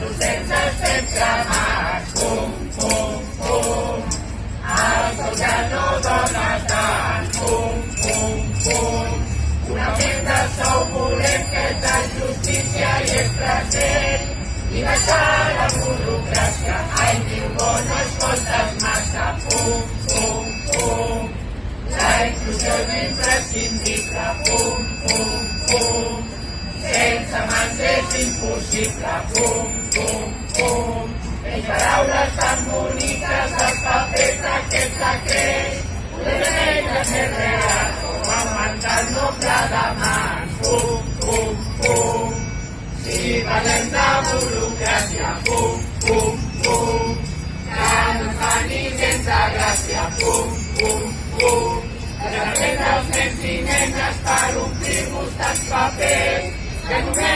tu sense sempre amat. Pum, pum, pum. El sol ja no dona tant. Pum, pum, pum. Un augment del sou volem que és de justícia i és present. I baixar la burocràcia. Ai, diu, bo, no escoltes massa. Pum, pum, pum. La inclusió és imprescindible. Pum, pum, pum. Sense mans és impossible. Pum, pum, pum. Les paraules tan boniques, els papers d'aquests decrets. Volem eines més reals, com augmentar el nombre de mans. Pum, pum, pum. Si parlem de burocràcia, pum, pum, pum. Que no ens fa ni gens de gràcia. Pum, pum, pum. Que depèn dels nens i nenes per omplir-nos tants papers. Que només